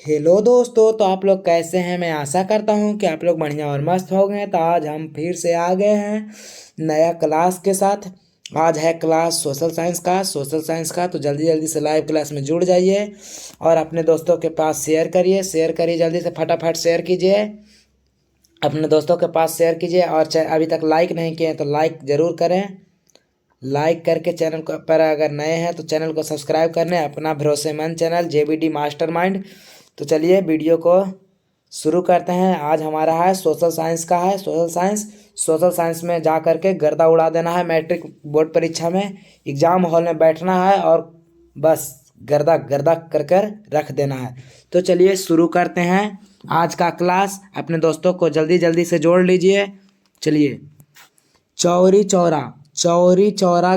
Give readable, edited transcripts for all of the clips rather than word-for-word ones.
Hello दोस्तों, तो आप लोग कैसे हैं। मैं आशा करता हूं कि आप लोग बढ़िया और मस्त हो गए। तो आज हम फिर से आ गए हैं नया क्लास के साथ। आज है क्लास सोशल साइंस का। तो जल्दी जल्दी से लाइव क्लास में जुड़ जाइए और अपने दोस्तों के पास शेयर करिए जल्दी से फटाफट शेयर कीजिए, अपने दोस्तों के पास शेयर कीजिए। और अभी तक लाइक नहीं किए हैं तो लाइक ज़रूर करें। लाइक करके चैनल को पर अगर नए हैं तो चैनल को सब्सक्राइब करने अपना भरोसेमंद चैनल JBD मास्टरमाइंड। तो चलिए वीडियो को शुरू करते हैं। आज हमारा है सोशल साइंस का है। सोशल साइंस में जा करके गर्दा उड़ा देना है। मैट्रिक बोर्ड परीक्षा में एग्जाम हॉल में बैठना है और बस गर्दा गर्दा कर कर रख देना है। तो चलिए शुरू करते हैं आज का क्लास। अपने दोस्तों को जल्दी जल्दी से जोड़ लीजिए। चलिए, चौरी चौरा चौरी चौरा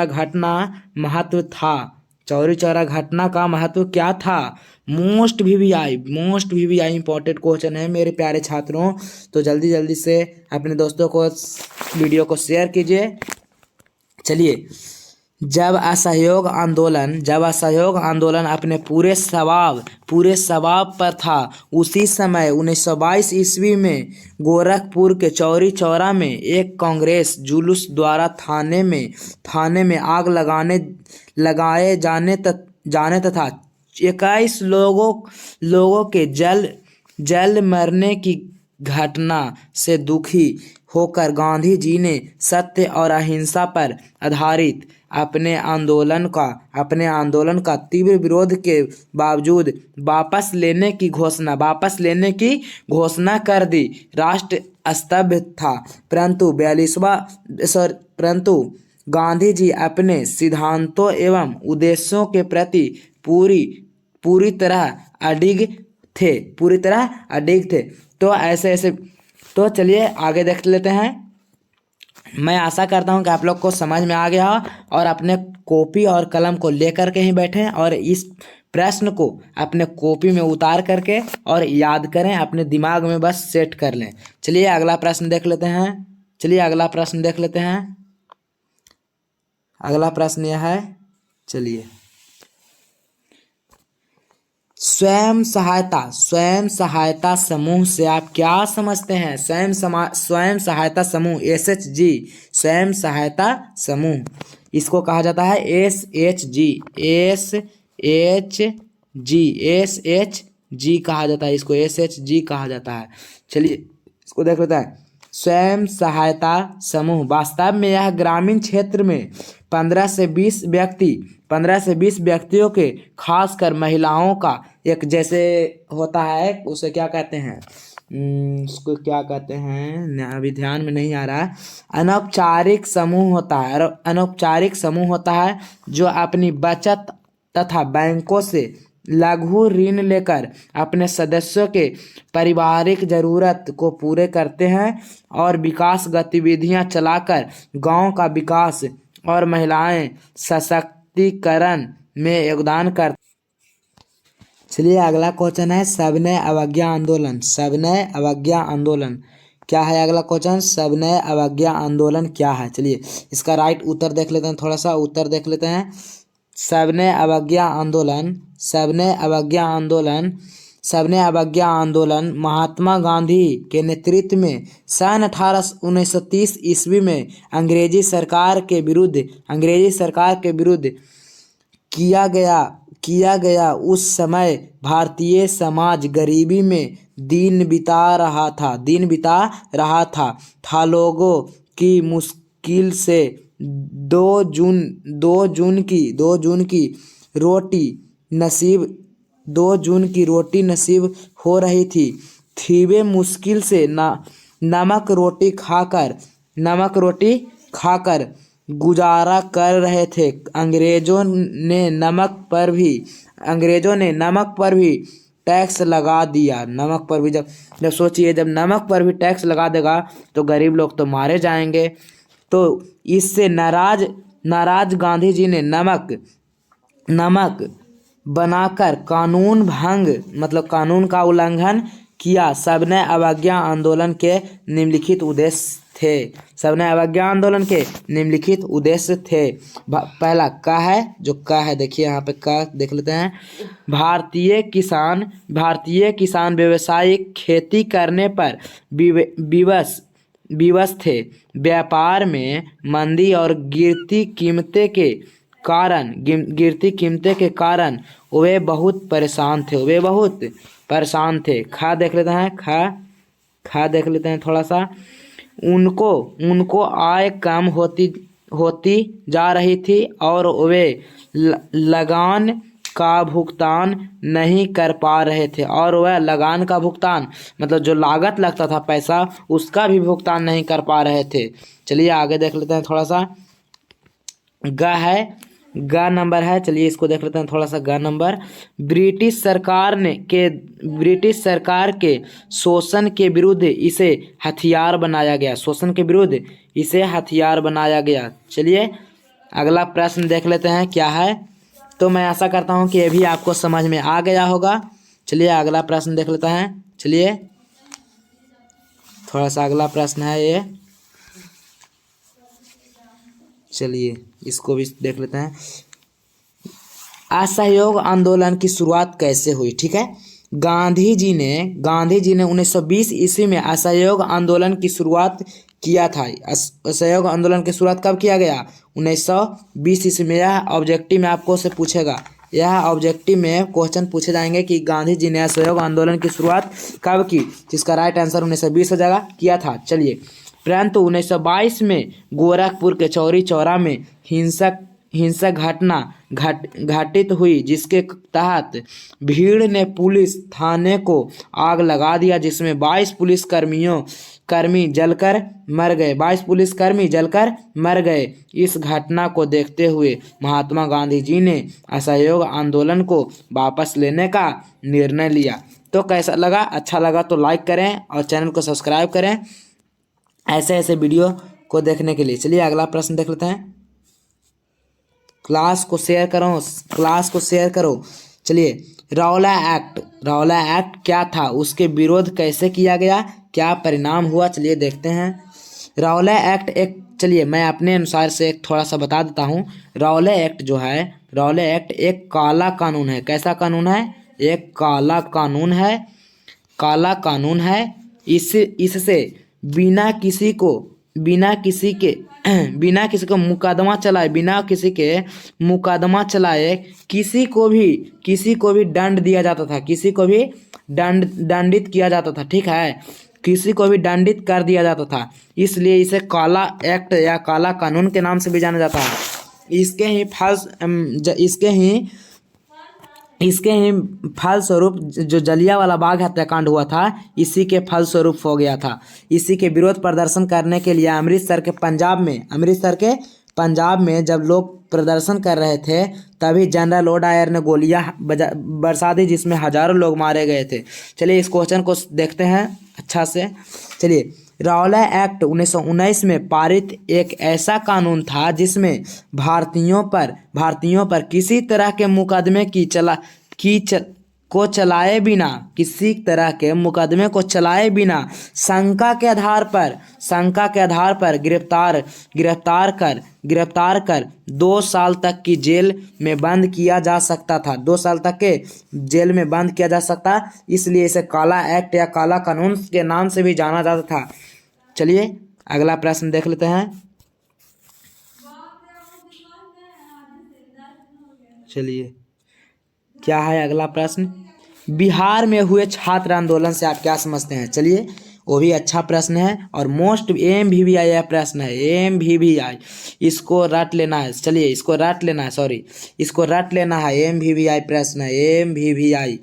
घटना महत्व था। चौरी चौरा घटना का महत्व क्या था। मोस्ट वीवीआई इंपॉर्टेंट क्वेश्चन है मेरे प्यारे छात्रों। तो जल्दी जल्दी से अपने दोस्तों को वीडियो को शेयर कीजिए। चलिए, जब असहयोग आंदोलन अपने पूरे सवाब पर था, उसी समय 1922 ईस्वी में गोरखपुर के चौरी चौरा में एक कांग्रेस जुलूस द्वारा थाने में आग लगाए जाने तथा 21 लोगों के जल मरने की घटना से दुखी होकर गांधी जी ने सत्य और अहिंसा पर आधारित अपने आंदोलन का तीव्र विरोध के बावजूद वापस लेने की घोषणा कर दी। राष्ट्र स्तब्ध था, परंतु गांधी जी अपने सिद्धांतों एवं उद्देश्यों के प्रति पूरी तरह अडिग थे। तो ऐसे तो चलिए आगे देख लेते हैं। मैं आशा करता हूं कि आप लोग को समझ में आ गया हो और अपने कॉपी और कलम को लेकर के ही बैठें और इस प्रश्न को अपने कॉपी में उतार करके और याद करें, अपने दिमाग में बस सेट कर लें। चलिए अगला प्रश्न देख लेते हैं। अगला प्रश्न यह है। चलिए, स्वयं सहायता समूह से आप क्या समझते हैं। स्वयं सहायता समूह SHG, स्वयं सहायता समूह, इसको कहा जाता है SHG कहा जाता है। इसको SHG कहा जाता है। चलिए इसको देख लेते हैं। स्वयं सहायता समूह वास्तव में यह ग्रामीण क्षेत्र में 15 से 20 व्यक्तियों के, खासकर महिलाओं का एक, जैसे होता है उसे क्या कहते हैं, उसको क्या कहते हैं अभी ध्यान में नहीं आ रहा है। अनौपचारिक समूह होता है जो अपनी बचत तथा बैंकों से लघु ऋण लेकर अपने सदस्यों के पारिवारिक जरूरत को पूरे करते हैं और विकास गतिविधियां चलाकर गांव का विकास और महिलाएं सशक्तिकरण में योगदान करते। चलिए अगला क्वेश्चन है सविनय अवज्ञा आंदोलन क्या है। अगला क्वेश्चन, सविनय अवज्ञा आंदोलन क्या है। चलिए इसका राइट उत्तर देख लेते हैं। थोड़ा सा उत्तर देख लेते हैं। सविनय अवज्ञा आंदोलन महात्मा गांधी के नेतृत्व में सन 1930 ईस्वी में अंग्रेजी सरकार के विरुद्ध किया गया। उस समय भारतीय समाज गरीबी में दिन बिता रहा था। लोगों की मुश्किल से 2 जून की रोटी नसीब हो रही थी। वे मुश्किल से नमक रोटी खाकर गुजारा कर रहे थे। अंग्रेजों ने नमक पर भी टैक्स लगा दिया। जब सोचिए, जब नमक पर भी टैक्स लगा देगा तो गरीब लोग तो मारे जाएंगे। तो इससे नाराज गांधी जी ने नमक बनाकर कानून का उल्लंघन किया। सविनय अवज्ञा आंदोलन के निम्नलिखित उद्देश्य थे। सविनय अवज्ञा आंदोलन के निम्नलिखित उद्देश्य थे। पहला क है, जो क है देखिए यहाँ पे क देख लेते हैं। भारतीय किसान व्यावसायिक खेती करने पर विवश थे। व्यापार में मंदी और गिरती कीमतें के कारण वे बहुत परेशान थे। खा देख लेते हैं, खा देख लेते हैं थोड़ा सा। उनको आय कम होती जा रही थी और वे लगान का भुगतान नहीं कर पा रहे थे। और वह लगान का भुगतान मतलब जो लागत लगता था पैसा, उसका भी भुगतान नहीं कर पा रहे थे। चलिए आगे देख लेते हैं थोड़ा सा। ग नंबर है, चलिए इसको देख लेते हैं थोड़ा सा। ग नंबर, ब्रिटिश सरकार के शोषण के विरुद्ध इसे हथियार बनाया गया। चलिए अगला प्रश्न देख लेते हैं क्या है। तो मैं आशा करता हूं कि ये भी आपको समझ में आ गया होगा। चलिए अगला प्रश्न देख लेते हैं। चलिए थोड़ा सा अगला प्रश्न है ये, चलिए इसको भी देख लेते हैं। असहयोग आंदोलन की शुरुआत कैसे हुई? ठीक है, गांधी जी ने 1920 ईस्वी में असहयोग आंदोलन की शुरुआत किया था। असहयोग आंदोलन की शुरुआत कब किया गया? 1920 ईस्वी में। यह ऑब्जेक्टिव में आपको से पूछेगा, यह ऑब्जेक्टिव में क्वेश्चन पूछे जाएंगे कि गांधी जी ने असहयोग आंदोलन की शुरुआत कब की, जिसका राइट आंसर 1920 हो जाएगा, किया था। चलिए, परंतु 1922 में गोरखपुर के चौरी चौरा में हिंसक घटना घटित हुई, जिसके तहत भीड़ ने पुलिस थाने को आग लगा दिया, जिसमें 22 पुलिसकर्मी जलकर मर गए। इस घटना को देखते हुए महात्मा गांधी जी ने असहयोग आंदोलन को वापस लेने का निर्णय लिया। तो कैसा लगा? अच्छा लगा तो लाइक करें और चैनल को सब्सक्राइब करें ऐसे वीडियो को देखने के लिए। चलिए अगला प्रश्न देख लेते हैं। क्लास को शेयर करो। चलिए, रौला एक्ट क्या था? उसके विरोध कैसे किया गया? क्या परिणाम हुआ? चलिए देखते हैं। रौला एक्ट चलिए मैं अपने अनुसार से थोड़ा सा बता देता हूँ। रौला एक्ट एक काला कानून है। कैसा कानून है? एक काला कानून है। इससे बिना किसी के मुकदमा चलाए किसी को भी दंड दिया जाता था, दंडित किया जाता था। ठीक है, किसी को भी दंडित कर दिया जाता था, इसलिए इसे काला एक्ट या काला कानून के नाम से भी जाना जाता है। इसके ही फलस्वरूप जो जलियांवाला बाग हत्याकांड हुआ था, इसी के फलस्वरूप हो गया था। इसी के विरोध प्रदर्शन करने के लिए अमृतसर के पंजाब में जब लोग प्रदर्शन कर रहे थे, तभी जनरल ओडायर ने गोलियां बरसा दी, जिसमें हजारों लोग मारे गए थे। चलिए इस क्वेश्चन को देखते हैं अच्छा से। चलिए, रौला एक्ट 1919 में पारित एक ऐसा कानून था जिसमें भारतीयों पर किसी तरह के मुकदमे को चलाए बिना शंका के आधार पर गिरफ्तार कर 2 साल तक की जेल में बंद किया जा सकता था। 2 साल तक के जेल में बंद किया जा सकता, इसलिए इसे काला एक्ट या काला कानून के नाम से भी जाना जाता था। चलिए अगला प्रश्न देख लेते हैं। चलिए क्या है अगला प्रश्न? बिहार में हुए छात्र आंदोलन से आप क्या समझते हैं? चलिए वो भी अच्छा प्रश्न है और मोस्ट MVVI यह प्रश्न है। MVVI इसको रट लेना है। चलिए इसको रट लेना है। MVVI प्रश्न है। MVVI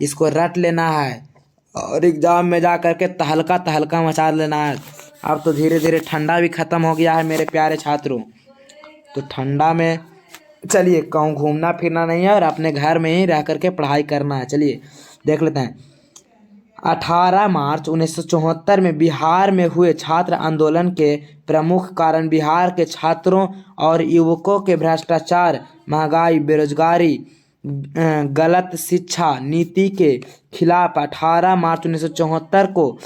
इसको रट लेना है और एग्जाम में जा करके तहलका मचा लेना है। अब तो धीरे धीरे ठंडा भी खत्म हो गया है मेरे प्यारे छात्रों, तो ठंडा में चलिए कहूँ घूमना फिरना नहीं है और अपने घर में ही रह करके पढ़ाई करना है। चलिए देख लेते हैं। 18 मार्च 1974 में बिहार में हुए छात्र आंदोलन के प्रमुख कारण बिहार के छात्रों और युवकों के भ्रष्टाचार, महंगाई, बेरोजगारी गलत शिक्षा नीति के खिलाफ 18 मार्च 1974 को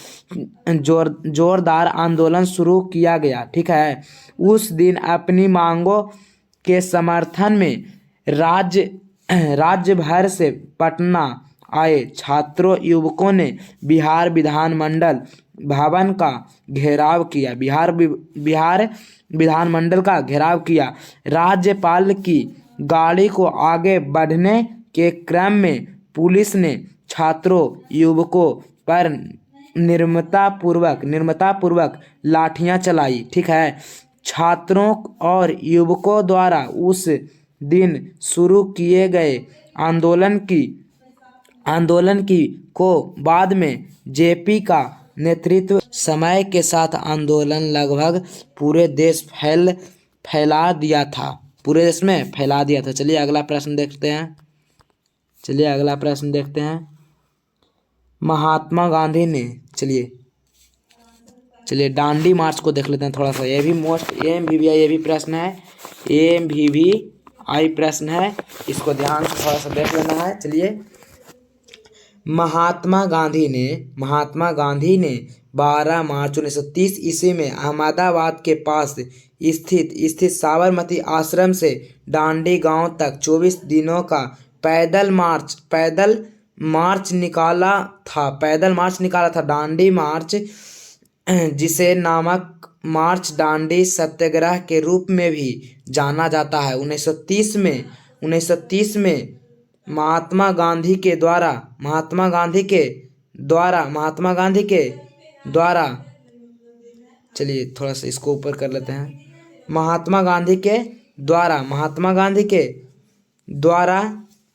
जोरदार आंदोलन शुरू किया गया। ठीक है, उस दिन अपनी मांगों के समर्थन में राज्य भर से पटना आए छात्रों युवकों ने बिहार विधानमंडल भवन का घेराव किया। बिहार विधानमंडल का घेराव किया। राज्यपाल की गाड़ी को आगे बढ़ने के क्रम में पुलिस ने छात्रों युवकों पर निर्ममतापूर्वक लाठियां चलाई। ठीक है, छात्रों और युवकों द्वारा उस दिन शुरू किए गए आंदोलन की को बाद में जेपी का नेतृत्व। समय के साथ आंदोलन लगभग पूरे देश फैला दिया था, पूरे देश में फैला दिया था। चलिए अगला प्रश्न देखते हैं। महात्मा गांधी ने चलिए दांडी मार्च को देख लेते हैं थोड़ा सा। ये भी मोस्ट एमवीवीआई प्रश्न है, एमवीवीआई प्रश्न है, इसको ध्यान से थोड़ा सा देख लेना है। चलिए, महात्मा गांधी ने 12 मार्च 1930 ईस्वी में अहमदाबाद के पास स्थित साबरमती आश्रम से दांडी गांव तक 24 दिनों का पैदल मार्च निकाला था। दांडी मार्च, जिसे नामक मार्च दांडी सत्याग्रह के रूप में भी जाना जाता है, 1930 में महात्मा गांधी के द्वारा चलिए थोड़ा सा इसको ऊपर कर लेते हैं। महात्मा गांधी के द्वारा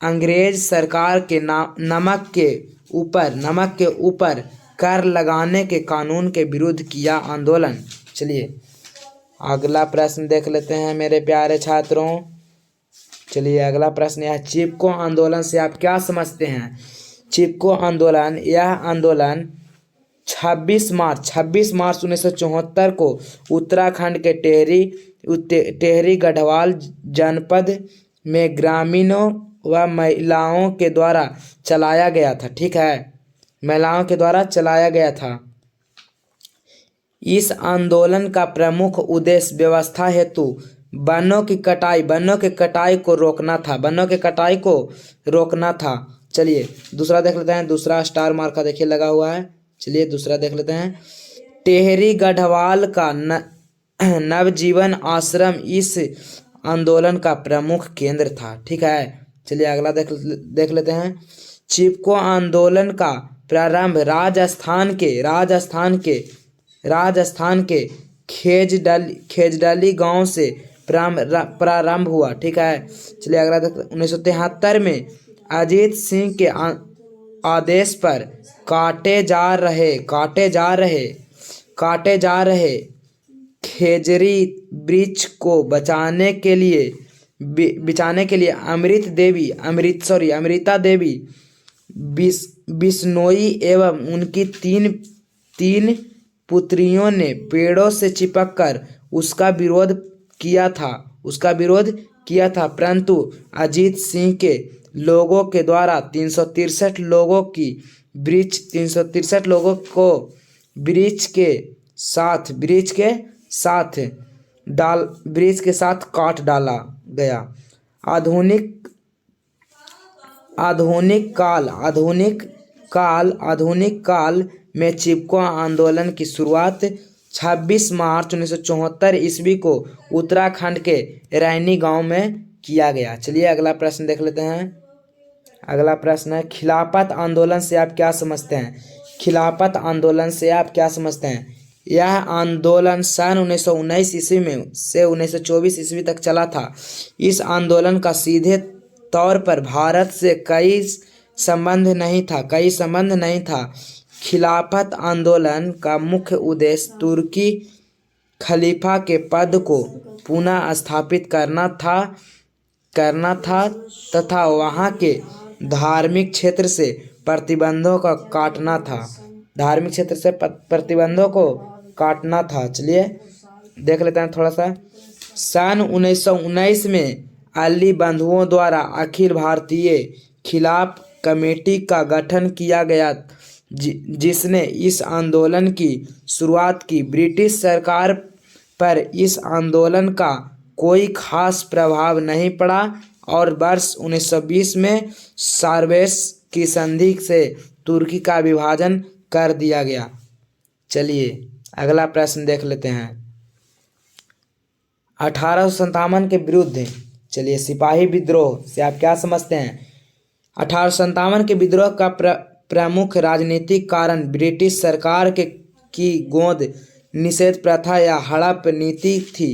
अंग्रेज सरकार के नमक के ऊपर कर लगाने के कानून के विरुद्ध किया आंदोलन। चलिए अगला प्रश्न देख लेते हैं मेरे प्यारे छात्रों। चलिए अगला प्रश्न है, चिपको आंदोलन से आप क्या समझते हैं? चिपको आंदोलन, यह आंदोलन 26 मार्च 1974 को उत्तराखंड के टेहरी गढ़वाल जनपद में ग्रामीणों व महिलाओं के द्वारा चलाया गया था। ठीक है, महिलाओं के द्वारा चलाया गया था। इस आंदोलन का प्रमुख उद्देश्य व्यवस्था हेतु वनों की कटाई को रोकना था। चलिए दूसरा देख लेते हैं। दूसरा स्टार मार्क का देखिए लगा हुआ है। चलिए दूसरा देख लेते हैं। टेहरी गढ़वाल का नवजीवन आश्रम इस आंदोलन का प्रमुख केंद्र था। ठीक है, चलिए अगला देख लेते हैं। चिपको आंदोलन का प्रारंभ राजस्थान के खेजडली गांव से प्रारंभ हुआ। ठीक है, चलिए अगला 1973 में अजीत सिंह के आदेश पर काटे जा रहे खेजरी वृक्ष को बचाने के लिए अमृता देवी बिश्नोई एवं उनकी तीन पुत्रियों ने पेड़ों से चिपककर उसका विरोध किया था, परंतु अजीत सिंह के लोगों के द्वारा 363 लोगों को वृक्ष के साथ काट डाला गया। आधुनिक काल में चिपको आंदोलन की शुरुआत 26 मार्च 1974 ईस्वी को उत्तराखंड के रैनी गांव में किया गया। चलिए अगला प्रश्न देख लेते हैं। अगला प्रश्न है, खिलाफत आंदोलन से आप क्या समझते हैं? यह आंदोलन सन 1919 ईस्वी में से 1924 ईस्वी तक चला था। इस आंदोलन का सीधे तौर पर भारत से कई संबंध नहीं था। खिलाफत आंदोलन का मुख्य उद्देश्य तुर्की खलीफा के पद को पुनः स्थापित करना था तथा वहां के धार्मिक क्षेत्र से प्रतिबंधों को काटना था। चलिए देख लेते हैं थोड़ा सा। सन 1919 में अली बंधुओं द्वारा अखिल भारतीय खिलाफ कमेटी का गठन किया गया, जिसने इस आंदोलन की शुरुआत की। ब्रिटिश सरकार पर इस आंदोलन का कोई खास प्रभाव नहीं पड़ा और वर्ष 1920 में सार्वेस की संधि से तुर्की का विभाजन कर दिया गया। चलिए अगला प्रश्न देख लेते हैं। 1857 के विरुद्ध, चलिए सिपाही विद्रोह से आप क्या समझते हैं? 1857 के विद्रोह का प्रमुख राजनीतिक कारण ब्रिटिश सरकार की गोद निषेध प्रथा या हड़प नीति थी।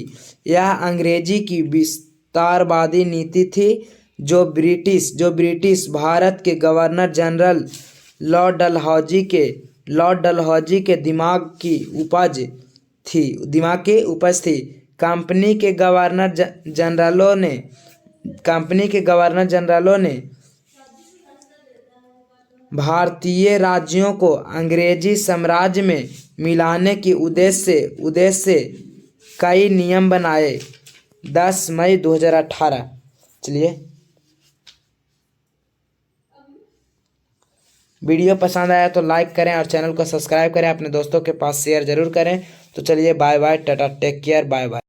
यह अंग्रेजी की विस्तारवादी नीति थी जो ब्रिटिश भारत के गवर्नर जनरल लॉर्ड डलहौजी के दिमाग की उपज थी। कंपनी के गवर्नर जनरलों ने भारतीय राज्यों को अंग्रेजी साम्राज्य में मिलाने के उद्देश्य से कई नियम बनाए। 10 मई 2018। चलिए, वीडियो पसंद आया तो लाइक करें और चैनल को सब्सक्राइब करें, अपने दोस्तों के पास शेयर जरूर करें। तो चलिए bye bye, tata, take care, bye bye.